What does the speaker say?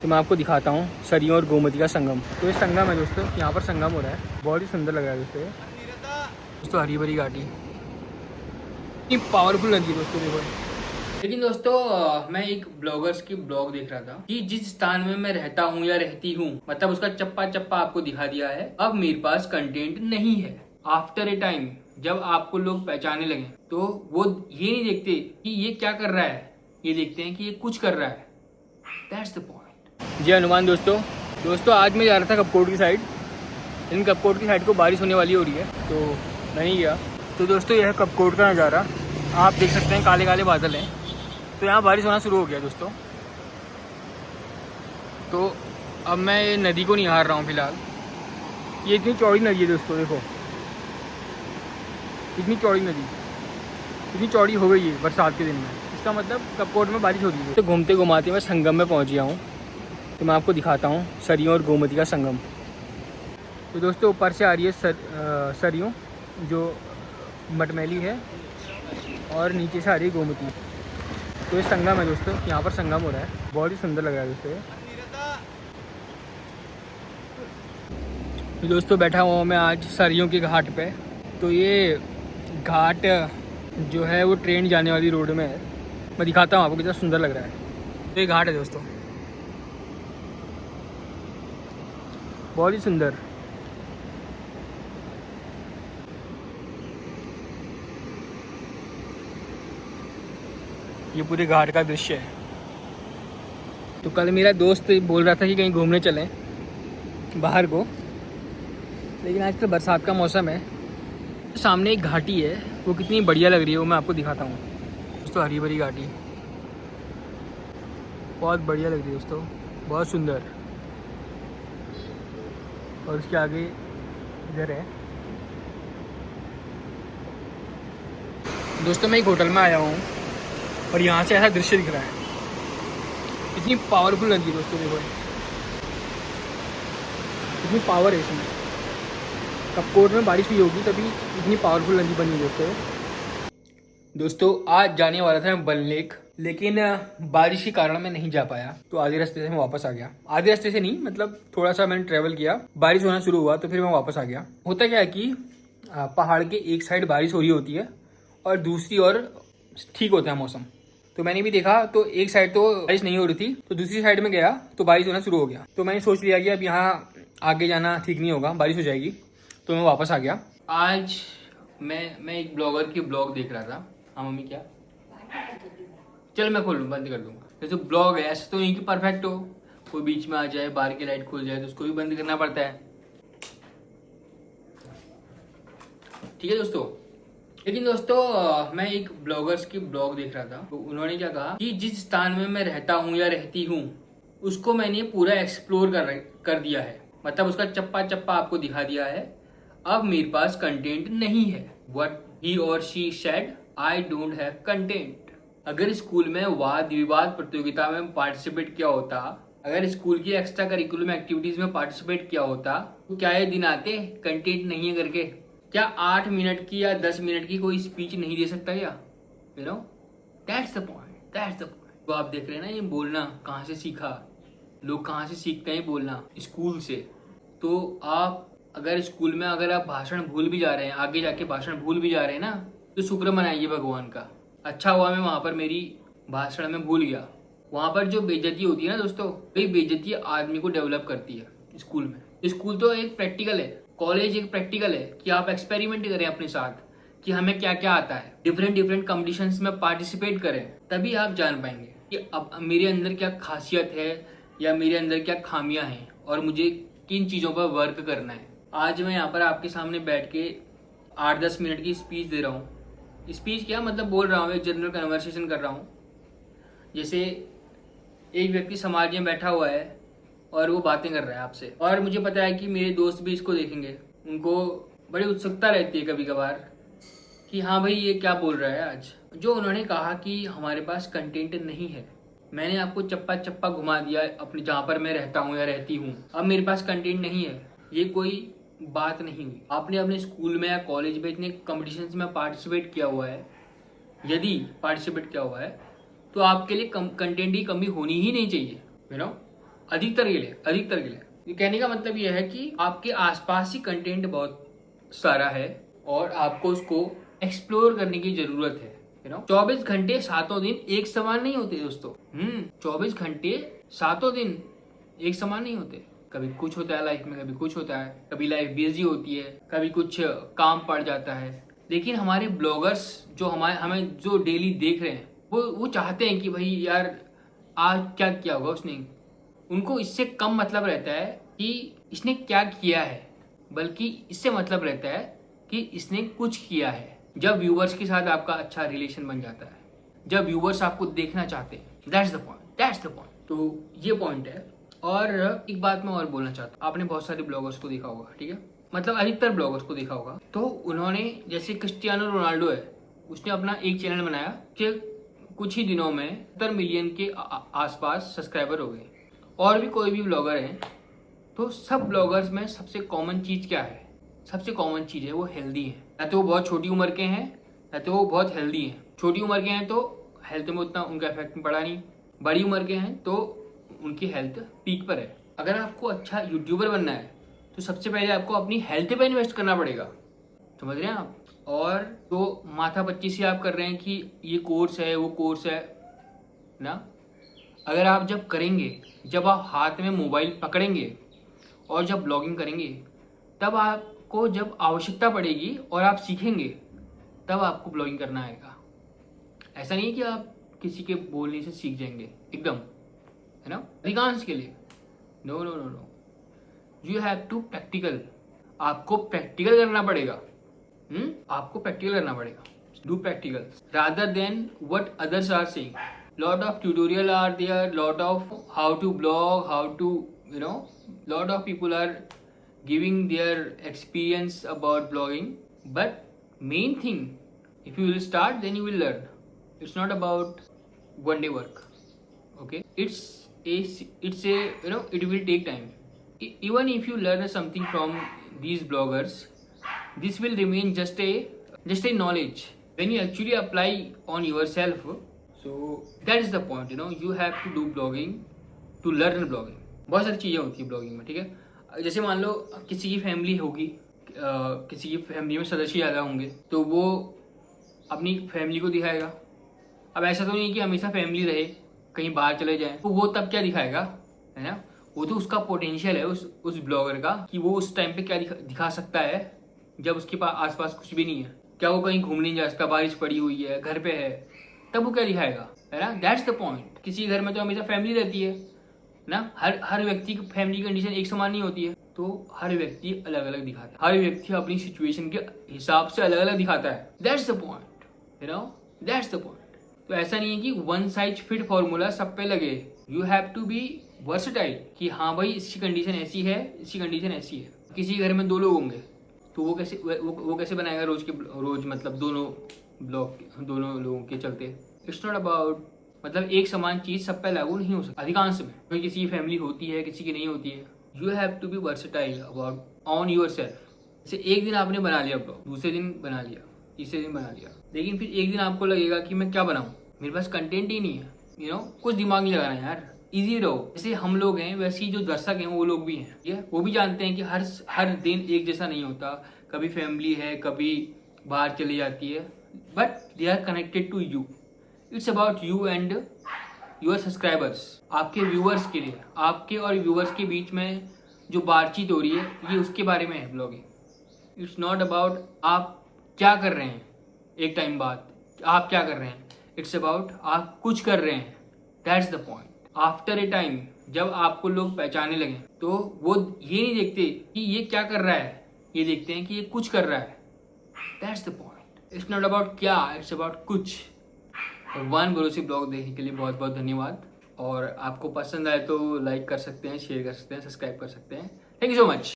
तो मैं आपको दिखाता हूँ सरियों और गोमती का संगम। तो ये संगम है दोस्तों, यहाँ पर संगम हो रहा है, बहुत ही सुंदर लग रहा है दोस्तों हरी भरी घाटी, इतनी पावरफुल नदी है दोस्तों देखो। लेकिन दोस्तों मैं एक ब्लॉगर्स की ब्लॉग देख रहा था कि जिस स्थान में मैं रहता हूँ या रहती हूँ, मतलब उसका चप्पा चप्पा आपको दिखा दिया है। अब मेरे पास कंटेंट नहीं है। आफ्टर ए टाइम जब आपको लोग पहचानने लगे तो वो ये नहीं देखते कि ये क्या कर रहा है, ये देखते हैं कि ये कुछ कर रहा है। That's the point. जी हनुमान दोस्तों आज मैं जा रहा था कपकोट की साइड, इन कपकोट की साइड को बारिश होने वाली हो रही है तो मैं नहीं गया। तो दोस्तों यह है कपकोट का नज़ारा, आप देख सकते हैं काले काले बादल हैं। तो यहाँ बारिश होना शुरू हो गया दोस्तों। तो अब मैं ये नदी को निहार रहा हूँ फिलहाल। ये इतनी चौड़ी नदी है दोस्तों देखो, इतनी चौड़ी नदी, इतनी चौड़ी हो गई है बरसात के दिन में। इसका मतलब कपकोट में बारिश हो रही है। तो घूमते घुमाते मैं संगम में पहुँच गया हूँ। तो मैं आपको दिखाता हूँ सरियों और गोमती का संगम। तो दोस्तों ऊपर से आ रही है सरियों जो मटमैली है, और नीचे से आ रही है गोमती। तो ये संगम है दोस्तों, यहाँ पर संगम हो रहा है, बहुत ही सुंदर लग रहा है दोस्तों। तो दोस्तों बैठा हुआ हूँ मैं आज सरियों के घाट पे। तो ये घाट जो है वो ट्रेन जाने वाली रोड में है। मैं दिखाता हूँ आपको कितना सुंदर लग रहा है। तो ये घाट है दोस्तों, बहुत ही सुंदर। ये पूरे घाट का दृश्य है। तो कल मेरा दोस्त बोल रहा था कि कहीं घूमने चलें बाहर को, लेकिन आजकल बरसात का मौसम है। सामने एक घाटी है, वो कितनी बढ़िया लग रही है वो मैं आपको दिखाता हूँ दोस्तों। हरी भरी घाटी बहुत बढ़िया लग रही है दोस्तों, बहुत सुंदर। और उसके आगे इधर है दोस्तों, मैं एक होटल में आया हूँ और यहाँ से ऐसा दृश्य दिख रहा है। इतनी पावरफुल नदी है दोस्तों देखो, इतनी पावर है इसमें। कपकोट में बारिश हुई होगी तभी इतनी पावरफुल नदी बनी है दोस्तों आज जाने वाला था मैं बल लेक, लेकिन बारिश के कारण मैं नहीं जा पाया। तो आधे रास्ते से मैं वापस आ गया। आधे रास्ते से नहीं, मतलब थोड़ा सा मैंने ट्रेवल किया, बारिश होना शुरू हुआ तो फिर मैं वापस आ गया। होता क्या है कि पहाड़ के एक साइड बारिश हो रही होती है और दूसरी ओर ठीक होता है मौसम। तो मैंने भी देखा तो एक साइड तो बारिश नहीं हो रही थी, तो दूसरी साइड में गया तो बारिश होना शुरू हो गया। तो मैंने सोच लिया कि अब यहाँ आगे जाना ठीक नहीं होगा, बारिश हो जाएगी। तो मैं वापस आ गया। आज मैं एक ब्लॉगर की ब्लॉग देख रहा था। हाँ मम्मी क्या, चल मैं खोल लूँ, बंद कर दूंगा। जैसे ब्लॉग है ऐसे तो नहीं कि परफेक्ट हो, कोई बीच में आ जाए, बाहर की लाइट खुल जाए तो उसको भी बंद करना पड़ता है। ठीक है दोस्तों। लेकिन दोस्तों मैं एक ब्लॉगर्स की ब्लॉग देख रहा था, तो उन्होंने क्या कहा कि जिस स्थान में मैं रहता हूँ या रहती हूँ उसको मैंने पूरा एक्सप्लोर कर दिया है, मतलब उसका चप्पा चप्पा आपको दिखा दिया है। अब मेरे पास कंटेंट नहीं है। व्हाट ही और she said, I don't have content. अगर स्कूल में वाद विवाद प्रतियोगिता में पार्टिसिपेट किया होता, अगर स्कूल की एक्स्ट्रा करिकुलम एक्टिविटीज में पार्टिसिपेट किया होता, तो क्या ये दिन आते कंटेंट नहीं है करके? क्या 8 मिनट की या 10 मिनट की कोई स्पीच नहीं दे सकता क्या? You know, that's the point, that's the point. तो आप देख रहे हैं ना ये बोलना कहाँ से सीखा, लोग कहाँ से सीखते हैं बोलना, स्कूल से। तो आप अगर स्कूल में अगर आप भाषण भूल भी जा रहे हैं, आगे जाके भाषण भूल भी जा रहे हैं ना, तो शुक्र मनाइए भगवान का। अच्छा हुआ मैं वहां पर मेरी भाषण में भूल गया। वहां पर जो बेइज्जती होती है ना दोस्तों, वही बेइज्जती आदमी को डेवलप करती है स्कूल में। स्कूल तो एक प्रैक्टिकल है, कॉलेज एक प्रैक्टिकल है कि आप एक्सपेरिमेंट करें अपने साथ कि हमें क्या क्या आता है, डिफरेंट डिफरेंट कॉम्पिटिशन्स में पार्टिसिपेट करें, तभी आप जान पाएंगे कि अब मेरे अंदर क्या खासियत है या मेरे अंदर क्या खामियां हैं और मुझे किन चीज़ों पर वर्क करना है। आज मैं यहाँ पर आपके सामने बैठ के 8-10 मिनट की स्पीच दे रहा हूँ। स्पीच क्या मतलब, बोल रहा हूँ, एक जनरल कन्वर्सेशन कर रहा हूँ। जैसे एक व्यक्ति समाज में बैठा हुआ है और वो बातें कर रहा है आपसे, और मुझे पता है कि मेरे दोस्त भी इसको देखेंगे, उनको बड़ी उत्सुकता रहती है कभी कभार कि हाँ भाई ये क्या बोल रहा है आज। जो उन्होंने कहा कि हमारे पास कंटेंट नहीं है, मैंने आपको चप्पा चप्पा घुमा दिया अपने जहाँ पर मैं रहता हूँ या रहती हूँ। अब मेरे पास कंटेंट नहीं है, ये कोई बात नहीं हुई। आपने अपने स्कूल में या कॉलेज में इतने कॉम्पिटिशन्स में पार्टिसिपेट किया हुआ है, यदि पार्टिसिपेट किया हुआ है तो आपके लिए कंटेंट की कमी होनी ही नहीं चाहिए। यू नो, अधिकतर के लिए ये कहने का मतलब ये है कि आपके आसपास ही कंटेंट बहुत सारा है और आपको उसको एक्सप्लोर करने की जरूरत है। 24 घंटे 7 दिन एक समान नहीं होते दोस्तों। 24 घंटे 7 दिन एक समान नहीं होते। कभी कुछ होता है लाइफ में, कभी कुछ होता है, कभी लाइफ बिजी होती है, कभी कुछ काम पड़ जाता है। लेकिन हमारे ब्लॉगर्स जो हमें जो डेली देख रहे हैं वो चाहते हैं कि भाई यार आज क्या किया होगा उसने। उनको इससे कम मतलब रहता है कि इसने क्या किया है, बल्कि इससे मतलब रहता है कि इसने कुछ किया है। जब व्यूवर्स के साथ आपका अच्छा रिलेशन बन जाता है, जब व्यूवर्स आपको देखना चाहते हैं, दैट्स द पॉइंट। तो ये पॉइंट है। और एक बात मैं और बोलना चाहता हूँ, आपने बहुत सारे ब्लॉगर्स को देखा होगा, ठीक है, मतलब अधिकतर ब्लॉगर्स को देखा होगा। तो उन्होंने, जैसे क्रिस्टियानो रोनाल्डो है, उसने अपना एक चैनल बनाया कि कुछ ही दिनों में 70 मिलियन के आसपास सब्सक्राइबर हो गए। और भी कोई भी ब्लॉगर है, तो सब ब्लॉगर्स में सबसे कॉमन चीज़ क्या है? सबसे कॉमन चीज़ है वो हेल्दी है। या तो वो बहुत छोटी उम्र के हैं या तो वो बहुत हेल्दी हैं। छोटी उम्र के हैं तो हेल्थ में उतना उनका इफेक्ट पड़ा नहीं, बड़ी उम्र के हैं तो उनकी हेल्थ पीक पर है। अगर आपको अच्छा यूट्यूबर बनना है तो सबसे पहले आपको अपनी हेल्थ पे इन्वेस्ट करना पड़ेगा, समझ रहे हैं आप? और तो माथापच्ची से आप कर रहे हैं कि ये कोर्स है वो कोर्स है ना, अगर आप जब करेंगे, जब आप हाथ में मोबाइल पकड़ेंगे और जब ब्लॉगिंग करेंगे, तब आपको जब आवश्यकता पड़ेगी और आप सीखेंगे, तब आपको ब्लॉगिंग करना आएगा। ऐसा नहीं है कि आप किसी के बोलने से सीख जाएंगे एकदम, है ना, अधिकांश के लिए। No no no no, you have to practical. आपको प्रैक्टिकल करना पड़ेगा। आपको प्रैक्टिकल करना पड़ेगा। Do practical rather than what others are saying. Lot of tutorial are there, lot of how to blog, how to, lot of people are giving their experience about blogging. But main thing, if you will start, then you will learn. It's not about one day work. Okay, it's a it will take time. Even if you learn something from these bloggers, this will remain just a knowledge. When you actually apply on yourself, so that is the point, you have to do blogging to learn blogging. बहुत सारी चीज़ें होती है blogging में, ठीक है। जैसे मान लो किसी की फैमिली होगी, किसी की फैमिली में सदस्य ज़्यादा होंगे, तो वो अपनी फैमिली को दिखाएगा। अब ऐसा तो नहीं है कि हमेशा फैमिली रहे, कहीं बाहर चले जाए, तो वो तब क्या दिखाएगा, है ना। वो तो उसका पोटेंशियल है उस ब्लॉगर का कि वो उस टाइम पे क्या दिखा सकता है जब उसके पास आसपास कुछ भी नहीं है। क्या वो कहीं घूमने नहीं जा सकता, बारिश पड़ी हुई है, घर पे है, तब वो क्या दिखाएगा, है ना। That's the point. किसी घर में तो हमेशा फैमिली रहती है ना, हर व्यक्ति की फैमिली कंडीशन एक समान नहीं होती है, तो हर व्यक्ति अलग अलग दिखाता है, हर व्यक्ति अपनी सिचुएशन के हिसाब से अलग अलग दिखाता है। That's the point, that's the point. तो ऐसा नहीं है कि वन साइज फिट फॉर्मूला सब पे लगे। You have to be versatile कि हाँ भाई इसकी कंडीशन ऐसी है, इसकी कंडीशन ऐसी है। किसी घर में 2 लोग होंगे तो वो कैसे बनाएगा रोज मतलब दोनों लोगों के चलते। इट्स नॉट अबाउट, मतलब एक समान चीज सब पे लागू नहीं हो सकती अधिकांश में। कोई किसी की फैमिली होती है, किसी की नहीं होती है। You have to be versatile about on yourself. जैसे एक दिन आपने बना लिया ब्लॉग, दूसरे दिन बना लिया, तीसरे दिन बना लिया, लेकिन फिर एक दिन आपको लगेगा कि मैं क्या बनाऊं, मेरे पास कंटेंट ही नहीं है। कुछ दिमाग नहीं लगाना यार, इजी रहो। जैसे हम लोग हैं वैसे ही जो दर्शक हैं वो लोग भी हैं, ठीक है। वो भी जानते हैं कि हर दिन एक जैसा नहीं होता, कभी फैमिली है, कभी बाहर चली जाती है, but they are connected to you. It's about you and your subscribers. आपके व्यूअर्स के लिए, आपके और व्यूअर्स के बीच में जो बातचीत हो रही है, ये उसके बारे में है ब्लॉगिंग। इट्स नॉट अबाउट आप क्या कर रहे हैं एक टाइम बाद, आप क्या कर रहे हैं। इट्स अबाउट आप कुछ कर रहे हैं। That's the point. After a time जब आपको लोग पहचानने लगे तो वो ये नहीं देखते कि ये क्या कर रहा है, ये देखते हैं कि ये कुछ कर रहा है। That's the point. It's not about क्या, इट्स अबाउट कुछ। भगवान भरोसे ब्लॉग देखने के लिए बहुत बहुत धन्यवाद। और आपको पसंद आए तो लाइक कर सकते हैं, शेयर कर सकते हैं, सब्सक्राइब कर सकते हैं। Thank you so much.